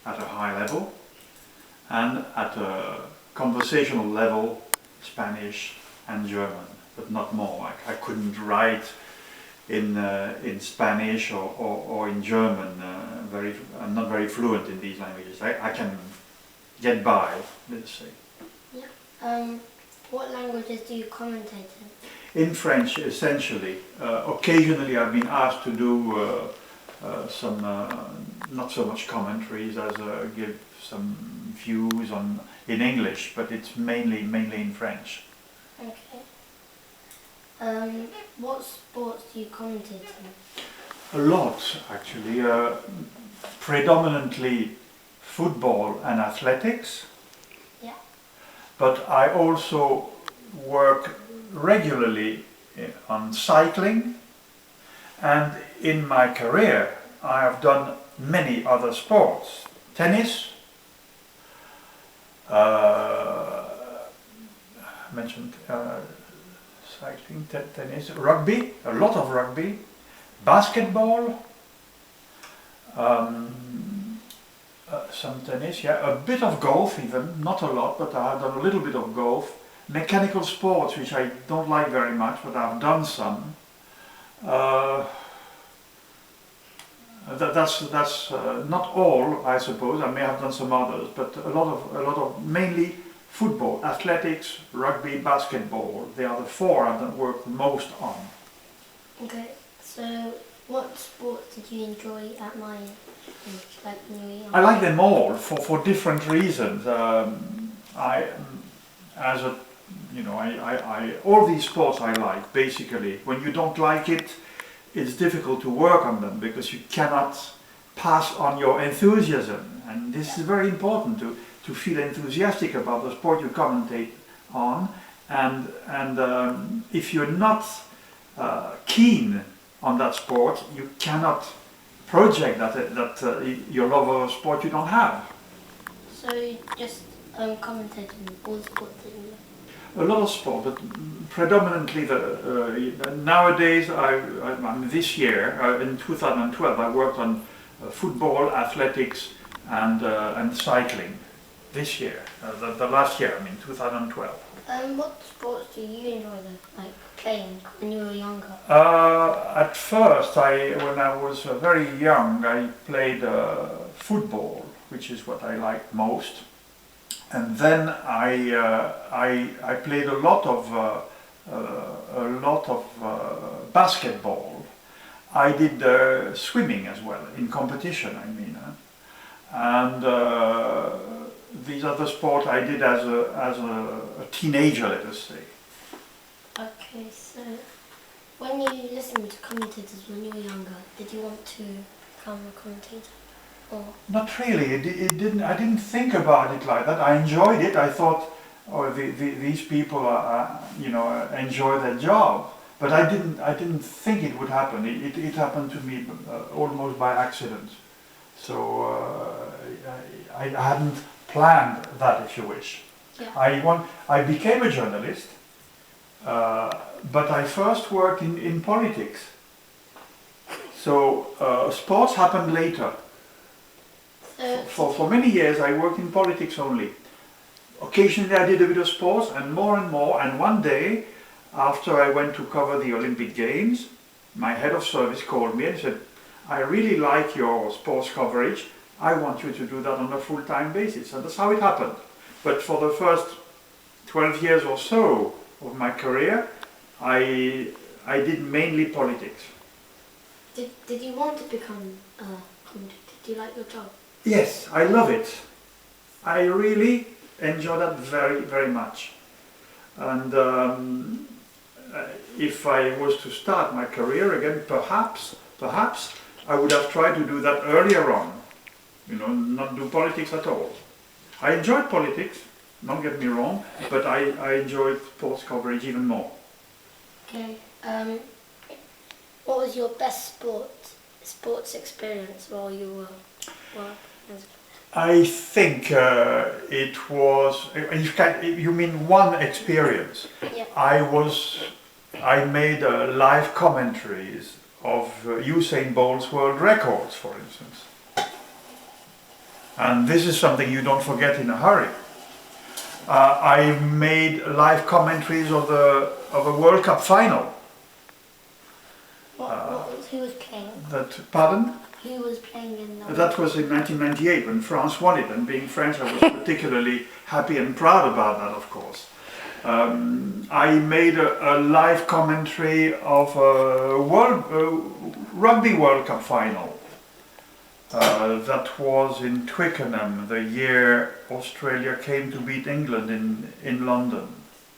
at a high level, and at a conversational level, Spanish and German, but not more. I couldn't write in Spanish or in German. I'm not very fluent in these languages. I can get by, let's say. Yeah. What languages do you commentate in? In French, essentially. Occasionally I've been asked to do some, not so much commentaries as give some views in English, but it's mainly in French. Okay. What sports do you commentate in? A lot, actually. Predominantly football and athletics. Yeah. But I also work regularly on cycling, and in my career I have done many other sports. Tennis, I mentioned cycling, tennis, rugby, a lot of rugby, basketball, some tennis, yeah, a bit of golf even, not a lot, but I have done a little bit of golf. Mechanical sports, which I don't like very much, but I've done some. That's not all, I suppose. I may have done some others, but a lot of mainly football, athletics, rugby, basketball. They are the four I've worked most on. Okay, so what sports did you enjoy at my age, like when you were young? I like them all for different reasons. All these sports I like, basically. When you don't like it, it's difficult to work on them because you cannot pass on your enthusiasm. And this is very important to feel enthusiastic about the sport you commentate on. And if you're not keen on that sport, you cannot project that your love of a sport you don't have. So you just commentating all sports that you love? A lot of sport, but predominantly nowadays, this year, in 2012, I worked on football, athletics and cycling. This year, the last year, 2012. What sports do you enjoy playing when you were younger? At first, when I was very young, I played football, which is what I liked most. And then I played a lot of basketball. I did swimming as well, in competition, and these are the sports I did as a teenager, let us say. Okay, so when you listened to commentators when you were younger, did you want to become a commentator? Not really. It didn't. I didn't think about it like that. I enjoyed it. I thought, these people enjoy their job. But I didn't think it would happen. It happened to me almost by accident. So I hadn't planned that, if you wish. Yeah. I became a journalist, but I first worked in politics. So sports happened later. For many years I worked in politics only. Occasionally I did a bit of sports and more, and one day after I went to cover the Olympic Games, my head of service called me and said, I really like your sports coverage, I want you to do that on a full-time basis. And that's how it happened. But for the first 12 years or so of my career, I did mainly politics. Did you want to become a commentator? Do you like your job? Yes, I love it. I really enjoy that very, very much. And if I was to start my career again, perhaps I would have tried to do that earlier on. Not do politics at all. I enjoyed politics, don't get me wrong, but I enjoyed sports coverage even more. Okay. What was your best sports experience while you were working? I think it was. You mean one experience? Yeah. I made live commentaries of Usain Bolt's world records, for instance. And this is something you don't forget in a hurry. I made live commentaries of a World Cup final. Who was playing? Pardon? Who was playing in the... That was in 1998 when France won it, and being French I was particularly happy and proud about that, of course. I made a live commentary of a Rugby World Cup final. That was in Twickenham, the year Australia came to beat England in London,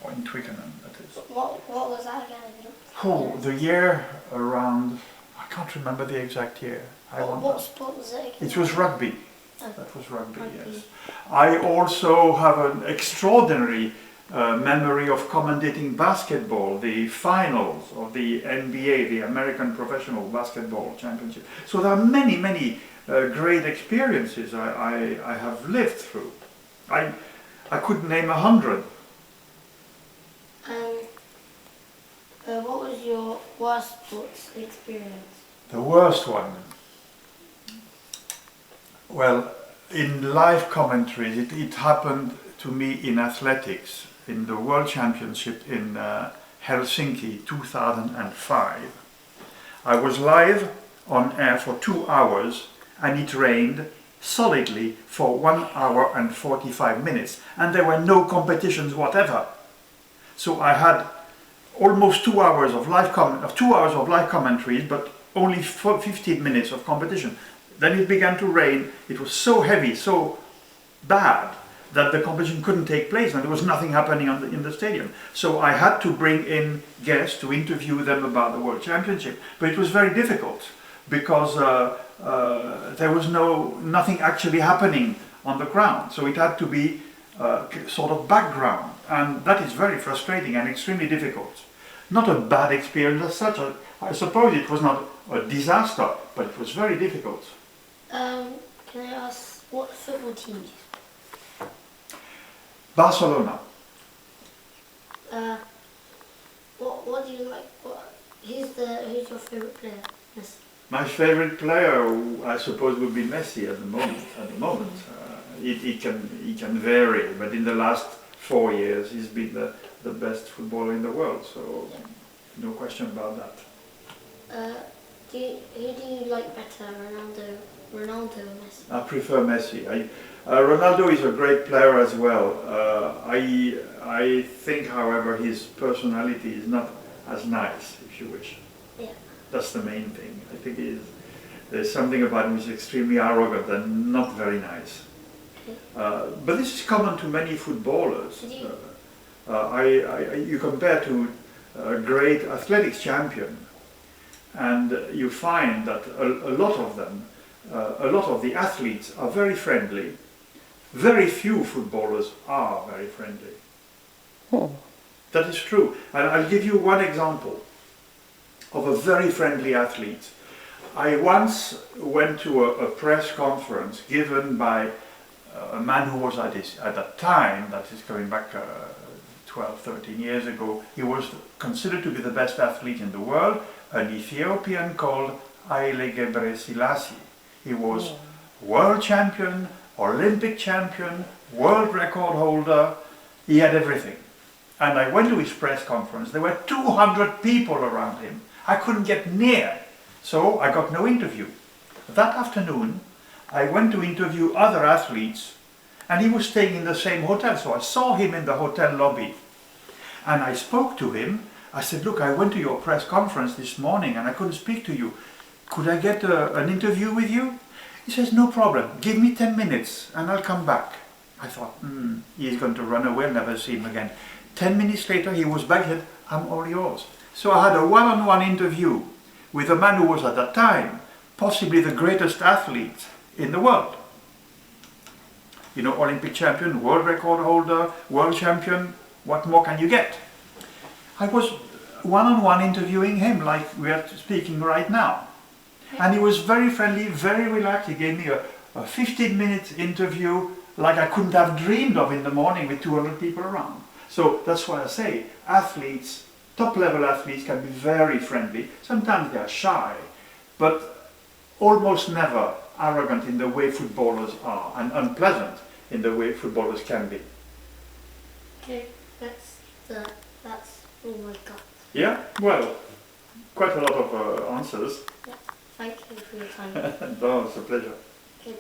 or in Twickenham, that is. What was that again? Oh, the year around, I can't remember the exact year. What sport was it again? It was rugby. Oh, That was rugby, rugby. yes. I also have an extraordinary memory of commentating basketball, the finals of the NBA, the American Professional Basketball Championship. So there are many, many great experiences I have lived through. I could name 100. What was your worst sports experience? The worst one? Well, in live commentaries, it happened to me in athletics, in the World Championship in Helsinki 2005. I was live on air for 2 hours and it rained solidly for 1 hour and 45 minutes, and there were no competitions whatever. So I had almost 2 hours of live commentaries, but only 15 minutes of competition. Then it began to rain. It was so heavy, so bad, that the competition couldn't take place and there was nothing happening in the stadium. So I had to bring in guests to interview them about the World Championship. But it was very difficult because there was nothing actually happening on the ground. So it had to be sort of background, and that is very frustrating and extremely difficult. Not a bad experience as such. I suppose it was not a disaster, but it was very difficult. Can I ask what football team you support? Barcelona. What do you like? Who's your favourite player? Yes. My favorite player, I suppose, would be Messi at the moment. It can vary, but in the last 4 years he's been the best footballer in the world, so no question about that. Who do you like better, Ronaldo or Messi? I prefer Messi. Ronaldo is a great player as well. I think, however, his personality is not as nice, if you wish. Yeah. That's the main thing. I think there's something about him which is extremely arrogant and not very nice. But this is common to many footballers. You compare to a great athletics champion, and you find that a lot of them, a lot of the athletes are very friendly. Very few footballers are very friendly. Oh. That is true. And I'll give you one example of a very friendly athlete. I once went to a press conference given by a man who was at that time, that is going back 12, 13 years ago, he was considered to be the best athlete in the world, an Ethiopian called Haile Gebrselassie. He was world champion, Olympic champion, world record holder. He had everything. And I went to his press conference. There were 200 people around him. I couldn't get near, so I got no interview. That afternoon, I went to interview other athletes, and he was staying in the same hotel, so I saw him in the hotel lobby. And I spoke to him. I said, look, I went to your press conference this morning and I couldn't speak to you. Could I get an interview with you? He says, no problem, give me 10 minutes and I'll come back. I thought, he's going to run away, I'll never see him again. 10 minutes later, he was back and said, I'm all yours. So I had a one-on-one interview with a man who was at that time possibly the greatest athlete in the world. You know, Olympic champion, world record holder, world champion, what more can you get? I was one-on-one interviewing him like we are speaking right now. And he was very friendly, very relaxed. He gave me a 15-minute interview like I couldn't have dreamed of in the morning with 200 people around. So that's why I say athletes, top-level athletes can be very friendly. Sometimes they are shy, but almost never arrogant in the way footballers are and unpleasant in the way footballers can be. Okay, that's all I got. Yeah, well, quite a lot of answers. Yeah, thank you for your time. No, it's a pleasure. Okay.